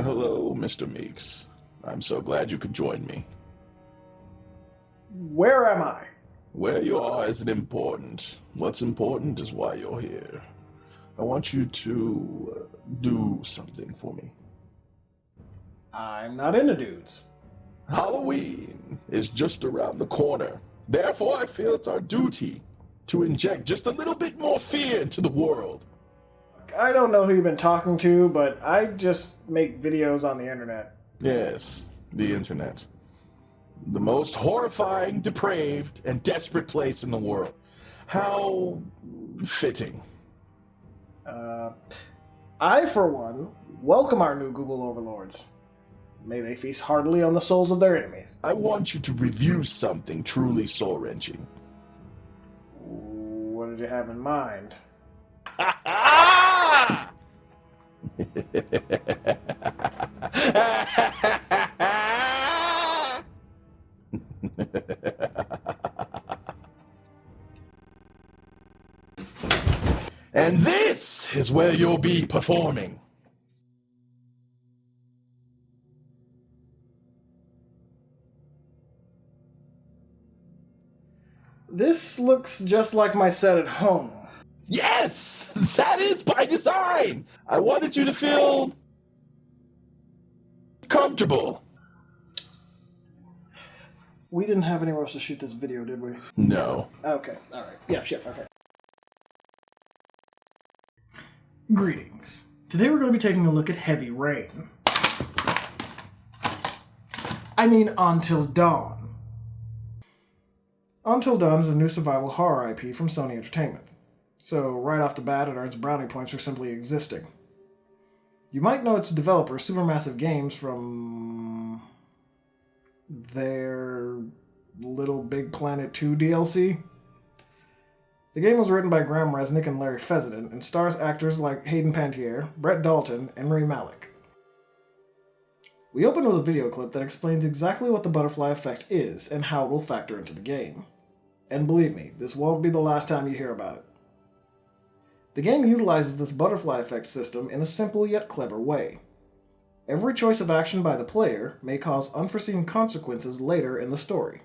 Hello, Mr. Meeks. I'm so glad you could join me. Where am I? Where you are isn't important. What's important is why you're here. I want you to do something for me. I'm not into dudes. Halloween is just around the corner. Therefore, I feel it's our duty to inject just a little bit more fear into the world. I don't know who you've been talking to, but I just make videos on the internet. Yes, the internet. The most horrifying, depraved, and desperate place in the world. How fitting. I, for one, welcome our new Google overlords. May they feast heartily on the souls of their enemies. I want you to review something truly soul-wrenching. What did you have in mind? And this is where you'll be performing. This looks just like my set at home. Yes, that is by design. I wanted you to feel comfortable. We didn't have anywhere else to shoot this video, did we? No. Okay, alright. Yeah, shit, okay. Greetings. Today we're going to be taking a look at Heavy Rain. I mean, Until Dawn. Until Dawn is a new survival horror IP from Sony Entertainment. So, right off the bat, it earns brownie points for simply existing. You might know its developer, Supermassive Games, from their Little Big Planet 2 DLC. The game was written by Graham Resnick and Larry Fessenden, and stars actors like Hayden Panettiere, Brett Dalton, and Rami Malek. We open with a video clip that explains exactly what the butterfly effect is and how it will factor into the game. And believe me, this won't be the last time you hear about it. The game utilizes this butterfly effect system in a simple yet clever way. Every choice of action by the player may cause unforeseen consequences later in the story.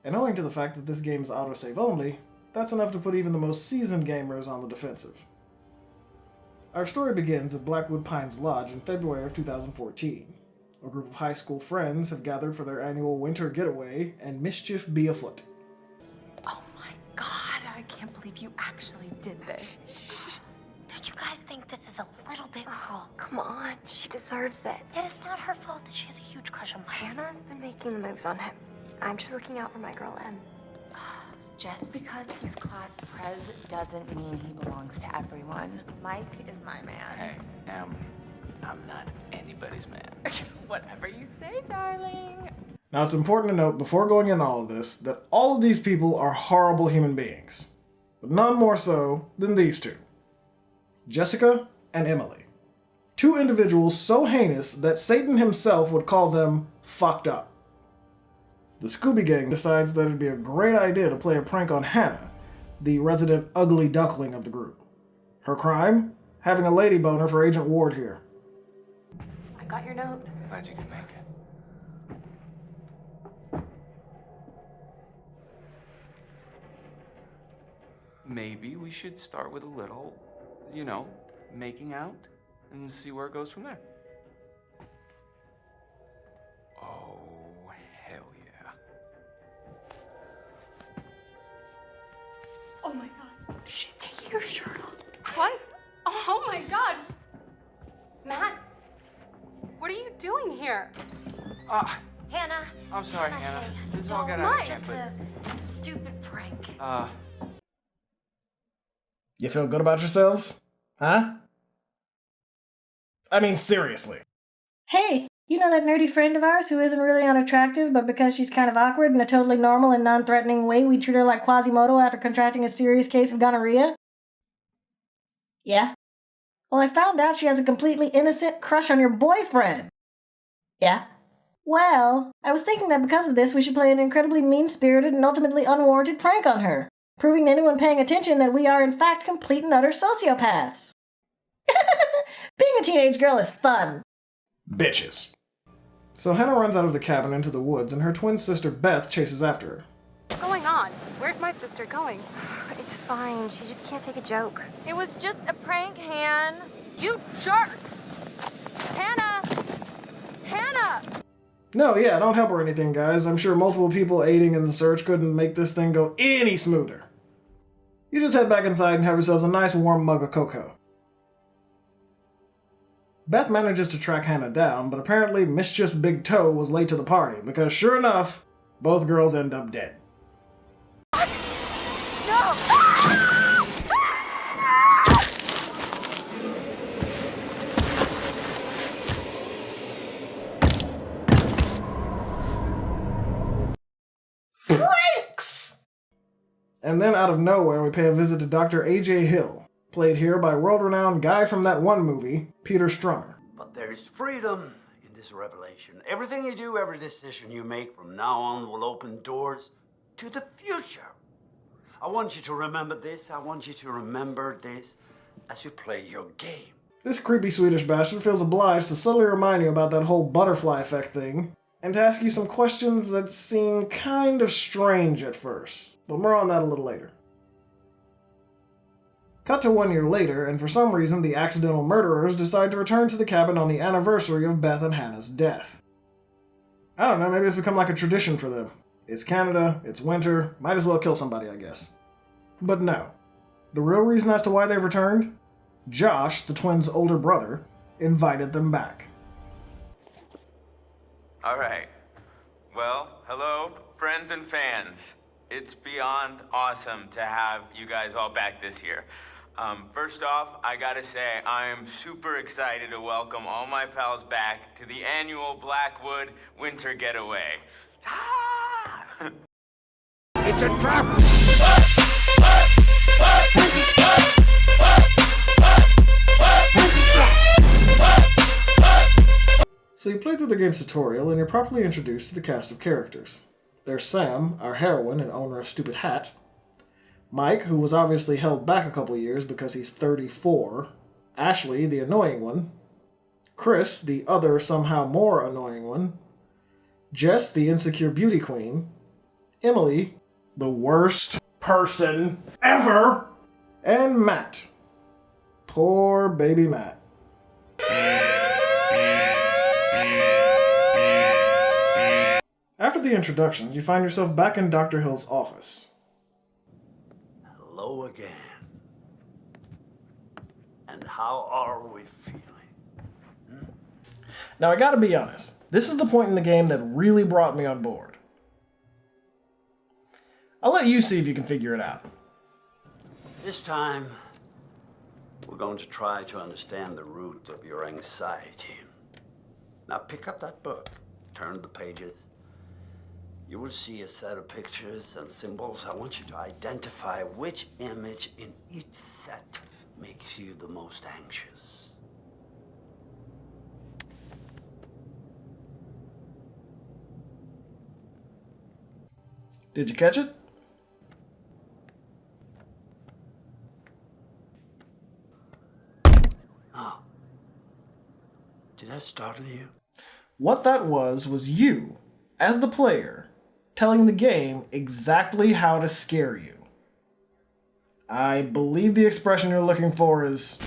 And owing to the fact that this game is autosave only, that's enough to put even the most seasoned gamers on the defensive. Our story begins at Blackwood Pines Lodge in February of 2014. A group of high school friends have gathered for their annual winter getaway, and mischief be afoot. Oh my god, I can't believe you actually did this. Don't you guys think this is a little bit cruel? Come on, she deserves it. Yet it's not her fault that she has a huge crush on Mike. Hannah's been making the moves on him. I'm just looking out for my girl, Em. Just because he's class prez doesn't mean he belongs to everyone. Mike is my man. Hey, I'm not anybody's man. Whatever you say, darling. Now it's important to note before going into all of this that all of these people are horrible human beings. But none more so than these two. Jessica and Emily. Two individuals so heinous that Satan himself would call them fucked up. The Scooby Gang decides that it'd be a great idea to play a prank on Hannah, the resident ugly duckling of the group. Her crime? Having a lady boner for Agent Ward here. I got your note. Glad you could make it. Maybe we should start with a little, making out and see where it goes from there. Oh, hell yeah. Oh my god, she's taking her shirt off. What? Oh my god. Matt, what are you doing here? Hannah. I'm sorry, Hannah, Hannah. hey, This all got don't- out of it's just hand, a stupid prank. You feel good about yourselves? Huh? I mean, seriously. Hey, you know that nerdy friend of ours who isn't really unattractive, but because she's kind of awkward in a totally normal and non-threatening way, we treat her like Quasimodo after contracting a serious case of gonorrhea? Yeah? Well, I found out she has a completely innocent crush on your boyfriend. Yeah? Well, I was thinking that because of this, we should play an incredibly mean-spirited and ultimately unwarranted prank on her, proving to anyone paying attention that we are in fact complete and utter sociopaths. Being a teenage girl is fun. Bitches. So Hannah runs out of the cabin into the woods, and her twin sister Beth chases after her. What's going on? Where's my sister going? It's fine. She just can't take a joke. It was just a prank, Han. You jerks! Hannah! Hannah! No, yeah, don't help her or anything, guys. I'm sure multiple people aiding in the search couldn't make this thing go any smoother. You just head back inside and have yourselves a nice warm mug of cocoa. Beth manages to track Hannah down, but apparently Mischief's big toe was late to the party, because sure enough, both girls end up dead. Pranks! And then out of nowhere, we pay a visit to Dr. A.J. Hill, played here by world-renowned guy from that one movie, Peter Strummer. But there's freedom in this revelation. Everything you do, every decision you make from now on will open doors to the future. I want you to remember this. I want you to remember this as you play your game. This creepy Swedish bastard feels obliged to subtly remind you about that whole butterfly effect thing, and to ask you some questions that seem kind of strange at first, but more on that a little later. Cut to 1 year later, and for some reason the accidental murderers decide to return to the cabin on the anniversary of Beth and Hannah's death. I don't know, maybe it's become like a tradition for them. It's Canada, it's winter, might as well kill somebody, I guess. But no. The real reason as to why they've returned? Josh, the twins' older brother, invited them back. All right. Well, hello, friends and fans. It's beyond awesome to have you guys all back this year. First off, I gotta say, I am super excited to welcome all my pals back to the annual Blackwood Winter Getaway. Ah! It's a trap! So you play through the game's tutorial, and you're properly introduced to the cast of characters. There's Sam, our heroine and owner of Stupid Hat. Mike, who was obviously held back a couple years because he's 34. Ashley, the annoying one. Chris, the other, somehow more annoying one. Jess, the insecure beauty queen. Emily, the worst person ever. And Matt. Poor baby Matt. After the introductions, you find yourself back in Dr. Hill's office. Hello again. And how are we feeling? Now I gotta be honest, this is the point in the game that really brought me on board. I'll let you see if you can figure it out. This time, we're going to try to understand the root of your anxiety. Now pick up that book, turn the pages. You will see a set of pictures and symbols. I want you to identify which image in each set makes you the most anxious. Did you catch it? Oh. Did that startle you? What that was you, as the player, telling the game exactly how to scare you. I believe the expression you're looking for is...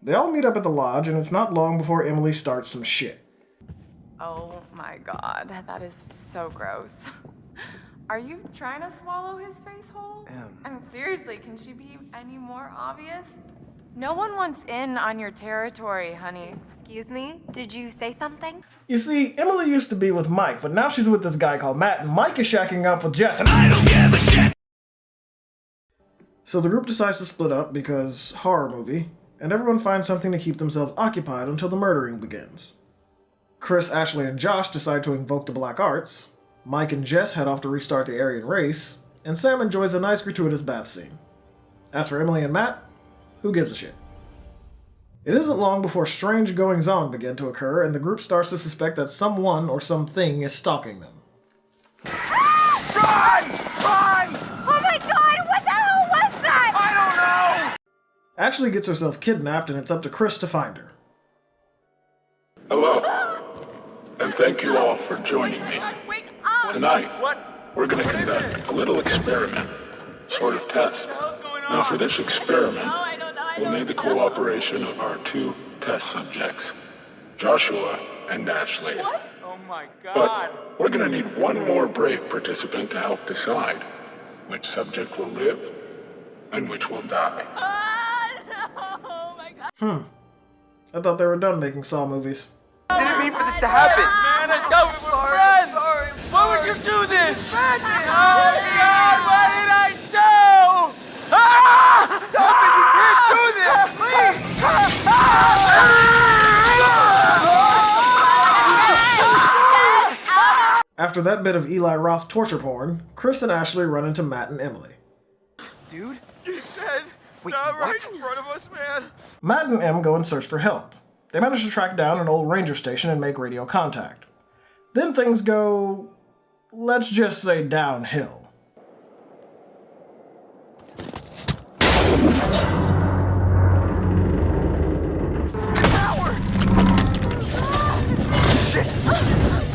They all meet up at the lodge, and it's not long before Emily starts some shit. Oh my god, that is so gross. Are you trying to swallow his face whole? I mean, seriously, can she be any more obvious? No one wants in on your territory, honey. Excuse me? Did you say something? You see, Emily used to be with Mike, but now she's with this guy called Matt, and Mike is shacking up with Jess, and I don't give a shit! So the group decides to split up because horror movie, and everyone finds something to keep themselves occupied until the murdering begins. Chris, Ashley, and Josh decide to invoke the black arts, Mike and Jess head off to restart the Aryan race, and Sam enjoys a nice gratuitous bath scene. As for Emily and Matt, who gives a shit? It isn't long before strange goings-on begin to occur, and the group starts to suspect that someone or something is stalking them. Run! Run! Oh my god, what the hell was that? I don't know! Ashley gets herself kidnapped, and it's up to Chris to find her. Hello, and thank you all for joining me. Tonight, we're going to conduct a little experiment, sort of test. Now for this experiment, we'll need the cooperation of our two test subjects, Joshua and Ashley. What? Oh my God. But we're going to need one more brave participant to help decide which subject will live and which will die. Oh my God. I thought they were done making Saw movies. I didn't mean for this to happen. Man, I thought we were friends. Sorry. Why would you do this? Oh God, what did I do? Ah! Stop it! You can't do this! Please! After that bit of Eli Roth torture porn, Chris and Ashley run into Matt and Emily. Dude? You said Wait, not right what? in front of us, man. Matt and Em go in search for help. They manage to track down an old ranger station and make radio contact. Then things go, let's just say, downhill. Shit!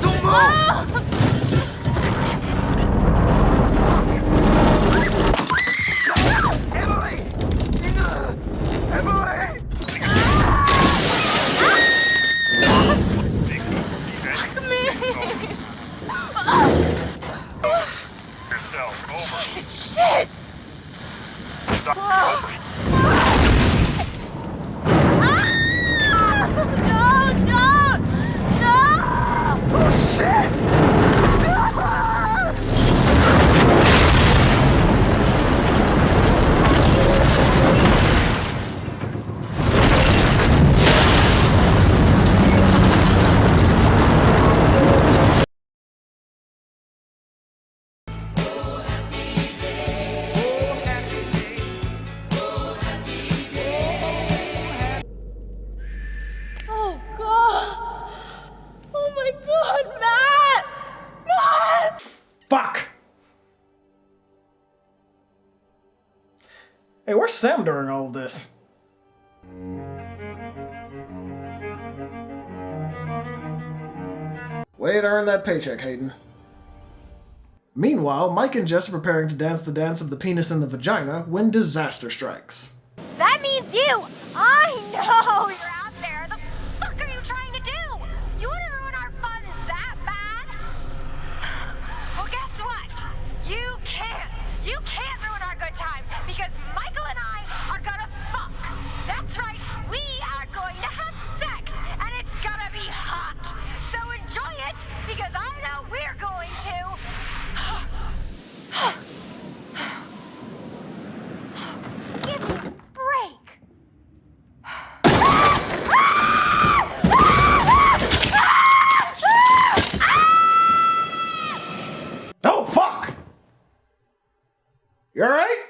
Don't move! Emily! Emily! Jesus, shit! No, don't! No! Oh, shit! Oh, God! Oh, my God, Matt! Matt! Fuck! Hey, where's Sam during all of this? Way to earn that paycheck, Hayden. Meanwhile, Mike and Jess are preparing to dance the dance of the penis and the vagina when disaster strikes. That means you! I know you're out there! The fuck are you trying to do? You want to ruin our fun that bad? Well, guess what? You can't! You can't ruin our good time because Michael and I are gonna fuck! That's right, we are going to have sex and it's gonna be hot! So enjoy it because I know we're going to! Give me a break! Oh, fuck! You alright?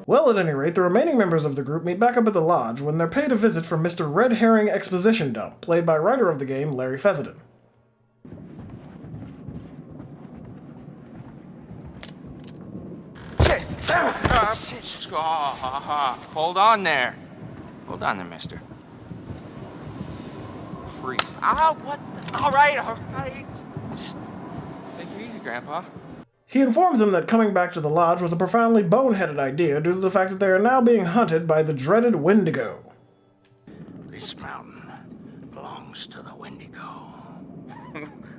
Well, at any rate, the remaining members of the group meet back up at the lodge when they're paid a visit from Mr. Red Herring Exposition Dump, played by writer of the game Larry Fessenden. Shit! Hold on there. Hold on there, mister. Freeze. Ah, what? All right. Just take it easy, Grandpa. He informs them that coming back to the lodge was a profoundly boneheaded idea due to the fact that they are now being hunted by the dreaded Wendigo. This mountain belongs to the Wendigo.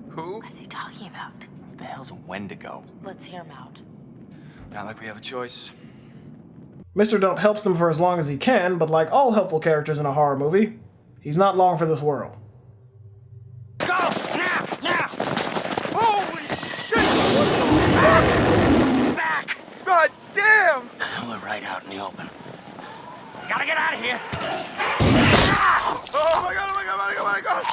Who? What's he talking about? What the hell's a Wendigo? Let's hear him out. Not like we have a choice. Mr. Dump helps them for as long as he can, but like all helpful characters in a horror movie, he's not long for this world. Go! Now! Now! Holy shit! Back! God damn! We're right out in the open. Gotta get out of here! Oh my god, oh my god, oh my god, oh my god!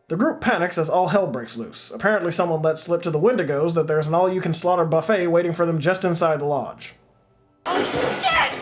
The group panics as all hell breaks loose. Apparently someone let slip to the Wendigos that there's an all-you-can-slaughter buffet waiting for them just inside the lodge. Oh, shit!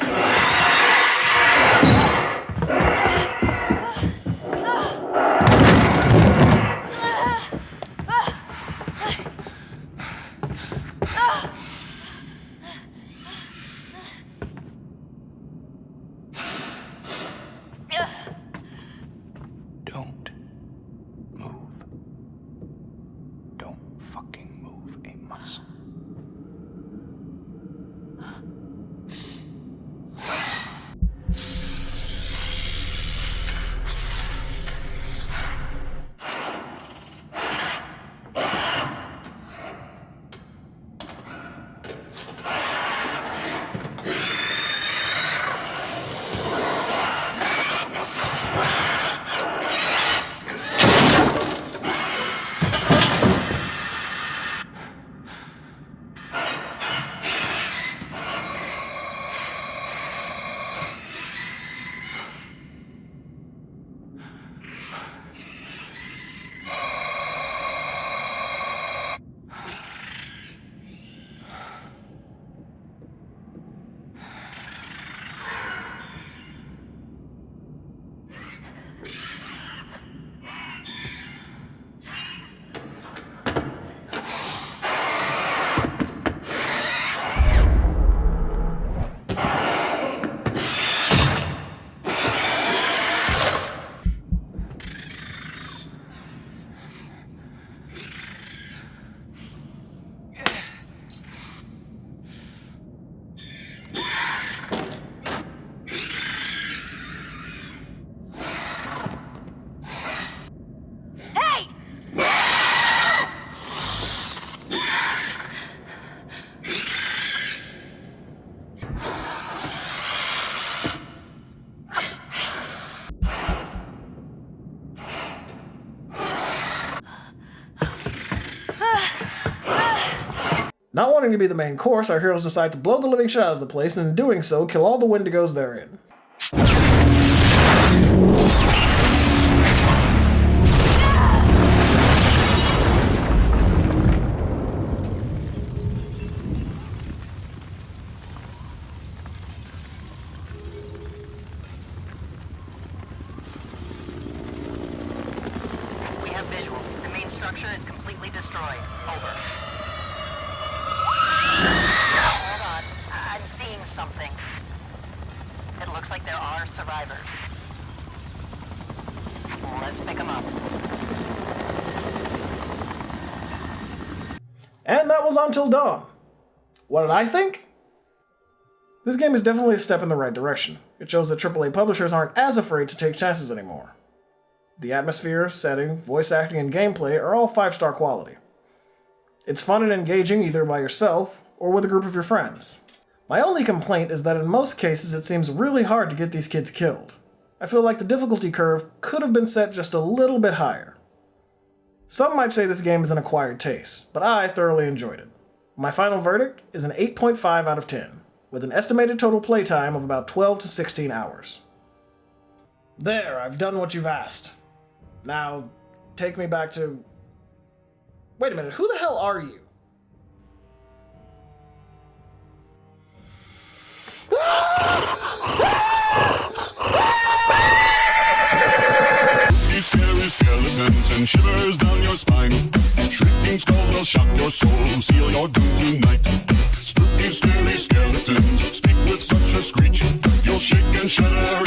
Not wanting to be the main course, our heroes decide to blow the living shit out of the place, and in doing so, kill all the Wendigos therein. We have visual. The main structure is completely destroyed. Over. Hold on. I'm seeing something. It looks like there are survivors. Let's pick them up. And that was Until Dawn. What did I think? This game is definitely a step in the right direction. It shows that AAA publishers aren't as afraid to take chances anymore. The atmosphere, setting, voice acting, and gameplay are all 5-star quality. It's fun and engaging either by yourself or with a group of your friends. My only complaint is that in most cases it seems really hard to get these kids killed. I feel like the difficulty curve could have been set just a little bit higher. Some might say this game is an acquired taste, but I thoroughly enjoyed it. My final verdict is an 8.5 out of 10, with an estimated total playtime of about 12 to 16 hours. There, I've done what you've asked. Now, take me back to... Wait a minute, who the hell are you? Scary skeletons and shivers down your spine. Shrieking skulls will shock your soul, seal your doom tonight. Spooky, scary skeletons speak with such a screech. You'll shake and shudder